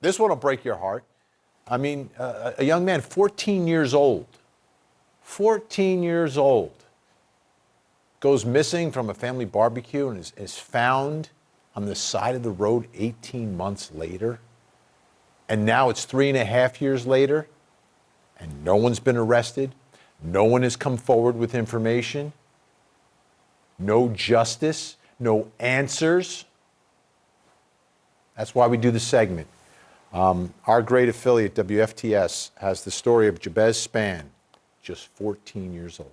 This one will break your heart. I mean, a young man, 14 years old, 14 years old, goes missing from a family barbecue and is found on the side of the road 18 months later. And now it's 3.5 years later, and no one's been arrested. No one has come forward with information. No justice, no answers. That's why we do the segment. Our great affiliate, WFTS, has the story of Jabez Spann, just 14 years old.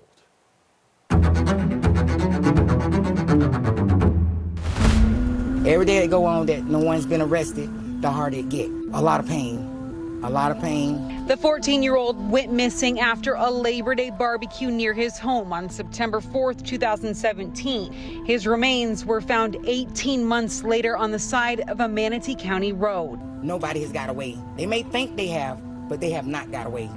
Every day that go on that no one's been arrested, the harder it get. A lot of pain. A lot of pain. The 14-year-old went missing after a Labor Day barbecue near his home on September 4th, 2017. His remains were found 18 months later on the side of a Manatee County road. Nobody has got away. They may think they have, but they have not got away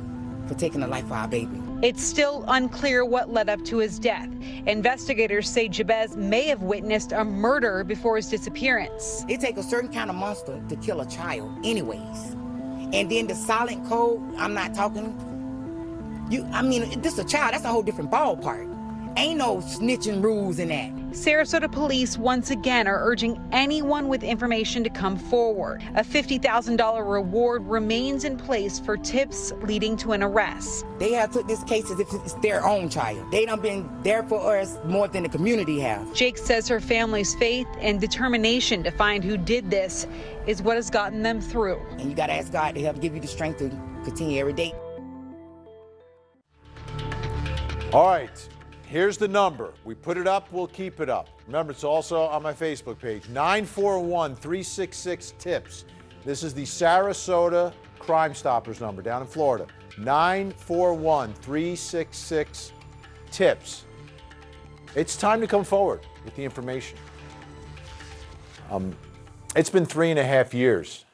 for taking the life of our baby. It's still unclear what led up to his death. Investigators say Jabez may have witnessed a murder before his disappearance. It takes a certain kind of monster to kill a child anyways. And then the silent code, I'm not talking, this is a child, that's a whole different ballpark. Ain't no snitching rules in that. Sarasota police once again are urging anyone with information to come forward. A $50,000 reward remains in place for tips leading to an arrest. They have took this case as if it's their own child. They done been there for us more than the community have. Jake says her family's faith and determination to find who did this is what has gotten them through. And you gotta ask God to help give you the strength to continue every day. All right. Here's the number. We put it up, we'll keep it up. Remember, it's also on my Facebook page, 941-366-TIPS. This is the Sarasota Crime Stoppers number down in Florida, 941-366-TIPS. It's time to come forward with the information. It's been 3.5 years.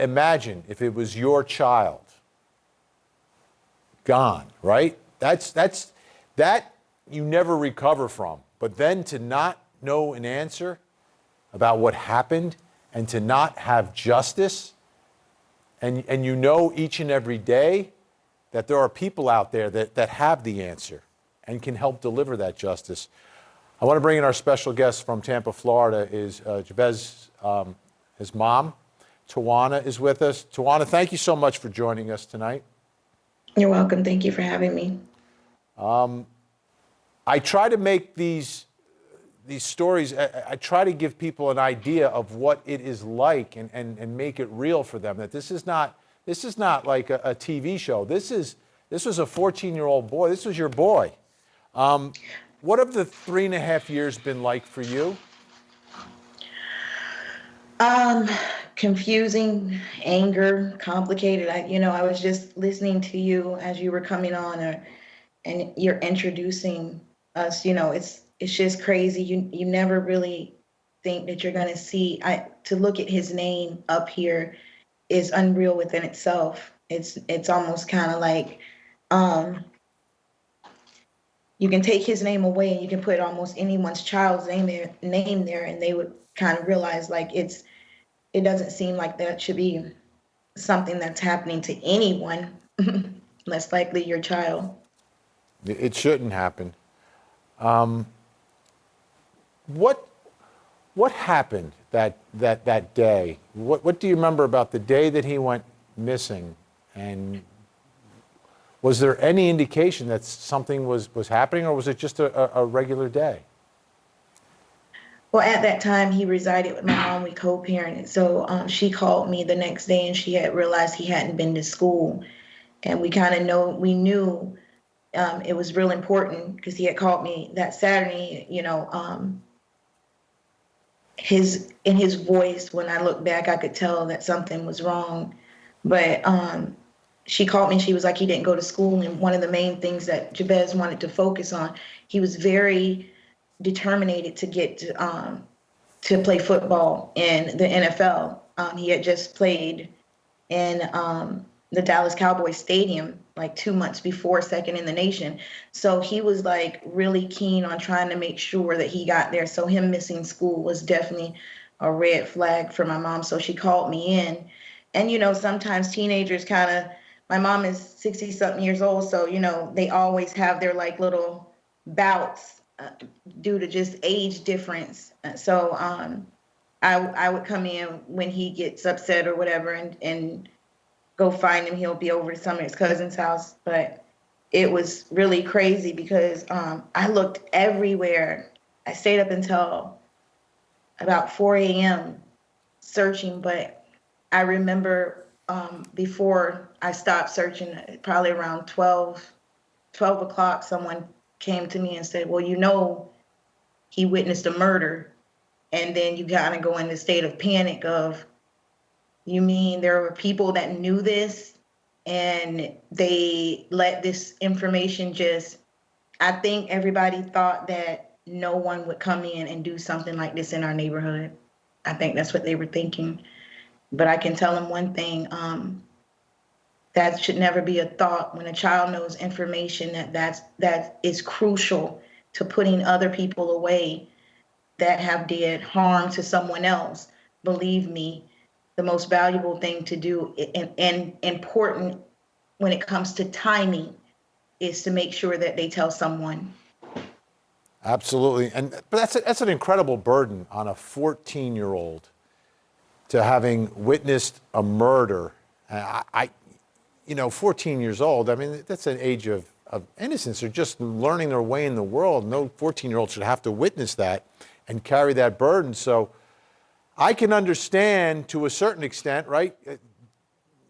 Imagine if it was your child. Gone, right? That you never recover from. But then to not know an answer about what happened and to not have justice, and you know each and every day that there are people out there that have the answer and can help deliver that justice. I want to bring in our special guest from Tampa, Florida, is Jabez, his mom, Tawana, is with us. Tawana, thank you so much for joining us tonight. You're welcome. Thank you for having me. I try to make these stories, I try to give people an idea of what it is like and make it real for them, that this is not like a TV show. This was a 14-year-old boy. This was your boy. What have the 3.5 years been like for you? Confusing, anger, complicated. I was just listening to you as you were coming on, and you're introducing us. It's just crazy. You never really think that you're going to see. To look at his name up here is unreal within itself. It's almost kind of like you can take his name away and you can put almost anyone's child's name there, and they would kind of realize like it doesn't seem like that should be something that's happening to anyone, less likely your child. It shouldn't happen. What happened that day? What do you remember about the day that he went missing? And was there any indication that something was happening, or was it just a regular day? Well, at that time, he resided with my mom. We co-parented. So she called me the next day, and she had realized he hadn't been to school. And we knew it was real important because he had called me that Saturday. In his voice, when I looked back, I could tell that something was wrong. But she called me and she was like, he didn't go to school. And one of the main things that Jabez wanted to focus on, he was very determined to get to play football in the NFL. He had just played in the Dallas Cowboys stadium like 2 months before, second in the nation. So he was like really keen on trying to make sure that he got there. So him missing school was definitely a red flag for my mom. So she called me in. And, sometimes teenagers my mom is 60 something years old. So, they always have their like little bouts due to just age difference. So I would come in when he gets upset or whatever and go find him. He'll be over to some of his cousin's house. But it was really crazy because I looked everywhere. I stayed up until about 4 a.m. searching, but I remember before I stopped searching, probably around 12 o'clock, someone came to me and said, well, he witnessed a murder. And then you kind of go in the state of panic of, you mean there were people that knew this and they let this information I think everybody thought that no one would come in and do something like this in our neighborhood. I think that's what they were thinking. But I can tell them one thing, that should never be a thought when a child knows information that is crucial to putting other people away that have did harm to someone else. Believe me, the most valuable thing to do and important when it comes to timing is to make sure that they tell someone. Absolutely. But that's an incredible burden on a 14-year-old to having witnessed a murder. 14 years old, I mean, that's an age of innocence. They're just learning their way in the world. No 14-year-old should have to witness that and carry that burden. So I can understand to a certain extent, right?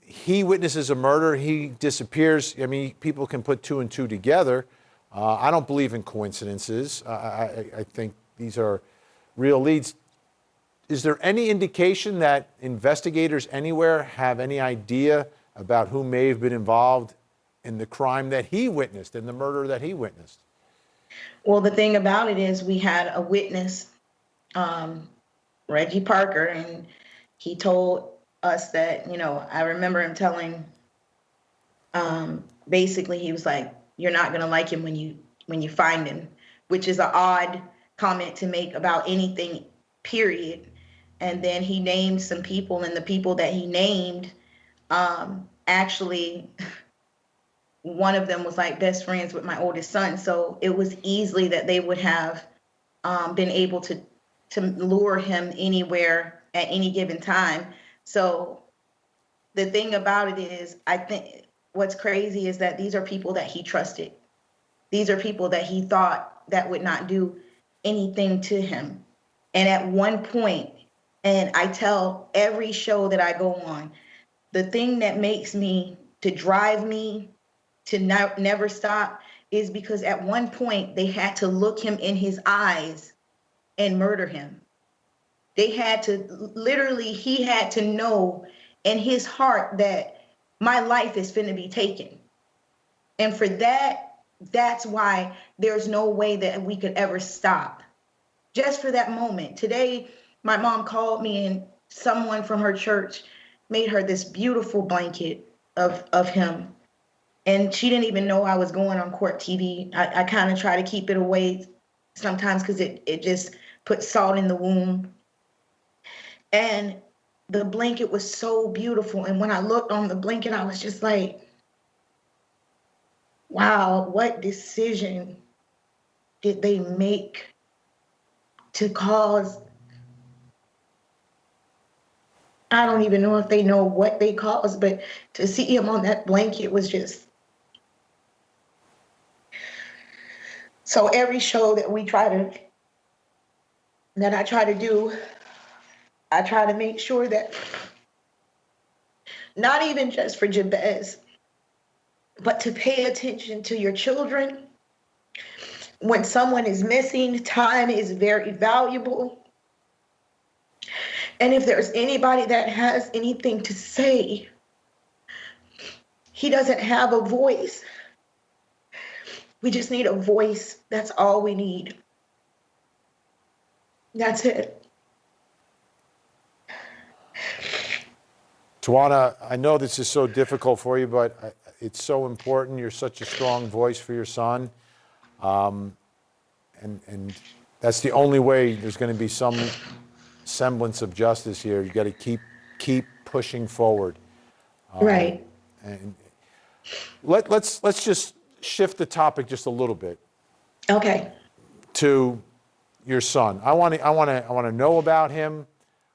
He witnesses a murder, he disappears. I mean, people can put two and two together. I don't believe in coincidences. I think these are real leads. Is there any indication that investigators anywhere have any idea about who may have been involved in the crime that he witnessed, in the murder that he witnessed? Well, the thing about it is we had a witness, Reggie Parker, and he told us that, I remember him telling, basically he was like, you're not going to like him when you find him, which is an odd comment to make about anything, period. And then he named some people, and the people that he named, actually, one of them was like best friends with my oldest son. So it was easily that they would have been able to lure him anywhere at any given time. So the thing about it is, I think what's crazy is that these are people that he trusted. These are people that he thought that would not do anything to him. And at one point, and I tell every show that I go on, the thing that makes me, to drive me to never stop, is because at one point they had to look him in his eyes and murder him. They had to, literally, he had to know in his heart that my life is finna be taken. And for that, that's why there's no way that we could ever stop. Just for that moment. Today, my mom called me and someone from her church made her this beautiful blanket of him. And she didn't even know I was going on court TV. I kind of try to keep it away sometimes because it just puts salt in the wound. And the blanket was so beautiful. And when I looked on the blanket, I was just like, wow, what decision did they make to cause? I don't even know if they know what they caused, but to see him on that blanket was just. So every show that I try to do, I try to make sure that not even just for Jabez, but to pay attention to your children. When someone is missing, time is very valuable. And if there's anybody that has anything to say, he doesn't have a voice. We just need a voice. That's all we need. That's it. Tawana, I know this is so difficult for you, but it's so important. You're such a strong voice for your son. And that's the only way there's going to be some semblance of justice here. You got to keep pushing forward. Right. And let's just shift the topic just a little bit Okay. to your son. I want to know about him.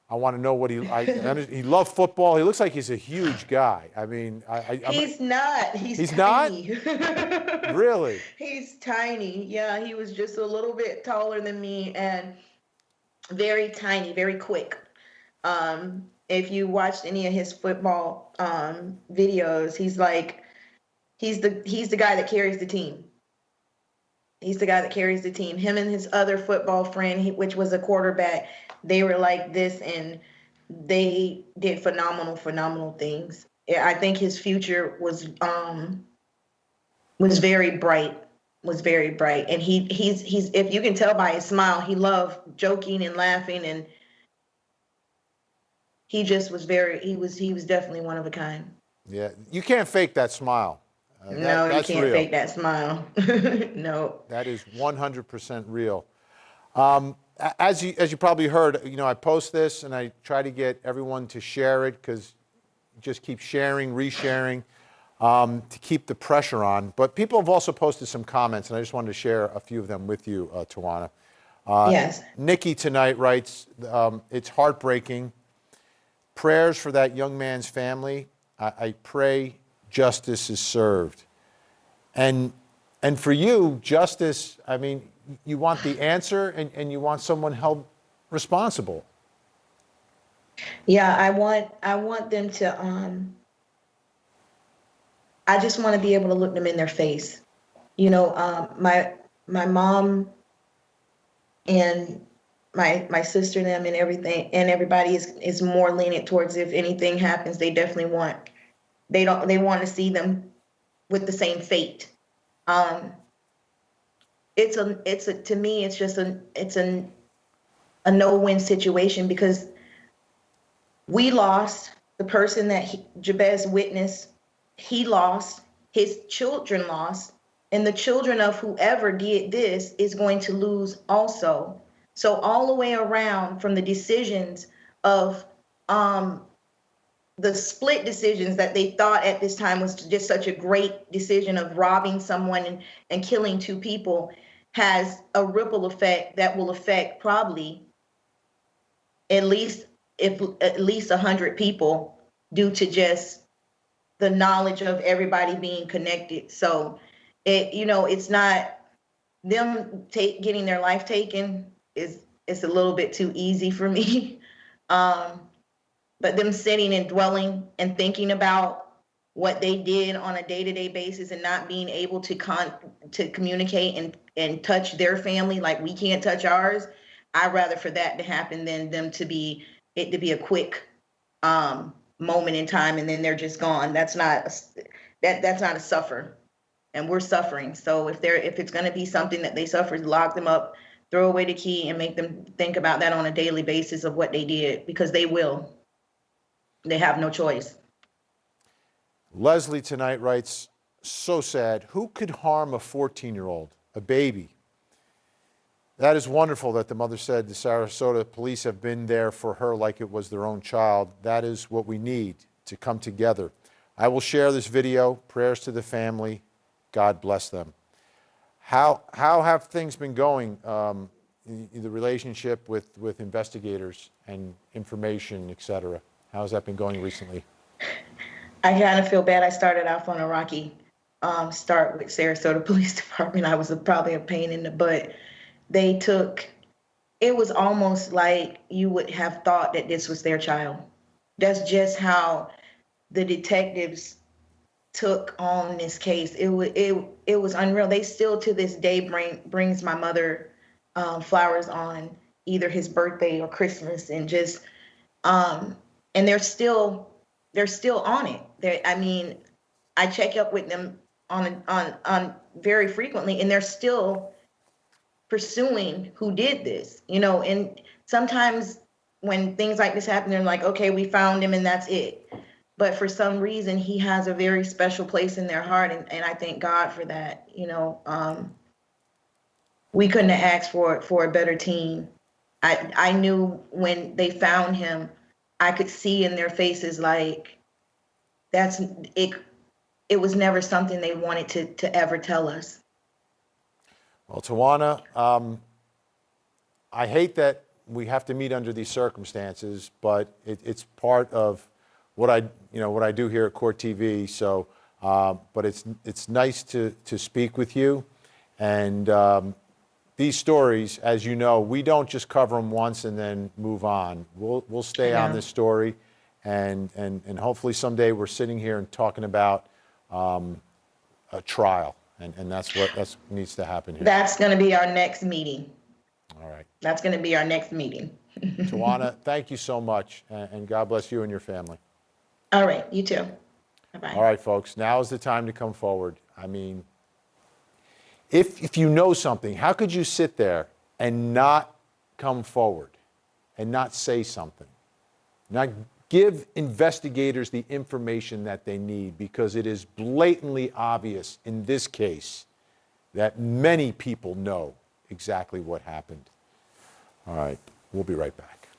I want to know what he loved football. He looks like he's a huge guy. I mean, He's not. He's not? tiny. Really? He's tiny. Yeah, he was just a little bit taller than me and very tiny, very quick. If you watched any of his football videos, he's the guy that carries the team. He's the guy that carries the team. Him and his other football friend, which was a quarterback, they were like this, and they did phenomenal things. Yeah, I think his future was very bright. Was very bright, and he's if you can tell by his smile, he loved joking and laughing, and he just was he was definitely one of a kind. Yeah, you can't fake that smile. No, you That's can't real. fake that smile. No. That is 100% real. As you probably heard, I post this and I try to get everyone to share it because just keep sharing, resharing, to keep the pressure on. But people have also posted some comments, and I just wanted to share a few of them with you, Tawana. Yes. Nikki tonight writes, it's heartbreaking. Prayers for that young man's family. I pray justice is served. And for you, justice, I mean, you want the answer and you want someone held responsible. Yeah, I want them to I just want to be able to look them in their face. My mom and my sister and them and everything and everybody is more lenient towards if anything happens, they definitely they want to see them with the same fate. To me it's just a no-win situation because we lost the person that Jabez witnessed. He lost, his children lost, and the children of whoever did this is going to lose also. So all the way around, from the decisions of the split decisions that they thought at this time was just such a great decision of robbing someone and killing two people, has a ripple effect that will affect probably at least 100 people due to just the knowledge of everybody being connected. So it's not them getting their life taken it's a little bit too easy for me. But them sitting and dwelling and thinking about what they did on a day-to-day basis and not being able to communicate and touch their family like we can't touch ours, I'd rather for that to happen than them to be a quick moment in time and then they're just gone. That's not a suffer, and we're suffering. So if it's going to be something that they suffered, lock them up, throw away the key, and make them think about that on a daily basis of what they did, because they will. They have no choice. Leslie tonight writes, so sad. Who could harm a 14-year-old, a baby? That is wonderful that the mother said the Sarasota police have been there for her like it was their own child. That is what we need, to come together. I will share this video. Prayers to the family. God bless them. How have things been going, in the relationship with investigators and information, et cetera? How has that been going recently? I kind of feel bad. I started off on a rocky start with Sarasota Police Department. I was probably a pain in the butt. It was almost like you would have thought that this was their child. That's just how the detectives took on this case. It was unreal. They still to this day brings my mother flowers on either his birthday or Christmas, and just and they're still on it. I mean, I check up with them on very frequently, and they're still pursuing who did this. And sometimes when things like this happen, they're like, okay, we found him and that's it. But for some reason, he has a very special place in their heart, and I thank God for that. We couldn't have asked for a better team. I knew when they found him, I could see in their faces like that's it. It was never something they wanted to ever tell us. Well, Tawana, I hate that we have to meet under these circumstances, but it's part of what I do here at Court TV. So, but it's nice to speak with you, and these stories, as you know, we don't just cover them once and then move on. We'll stay on this story, and hopefully someday we're sitting here and talking about a trial, and that's what needs to happen here. That's going to be our next meeting. All right. That's going to be our next meeting. Tawana, thank you so much, and God bless you and your family. All right, you too. Bye-bye. All right, folks, now is the time to come forward. I mean, if you know something, how could you sit there and not come forward and not say something? Not give investigators the information that they need, because it is blatantly obvious in this case that many people know exactly what happened. All right, we'll be right back.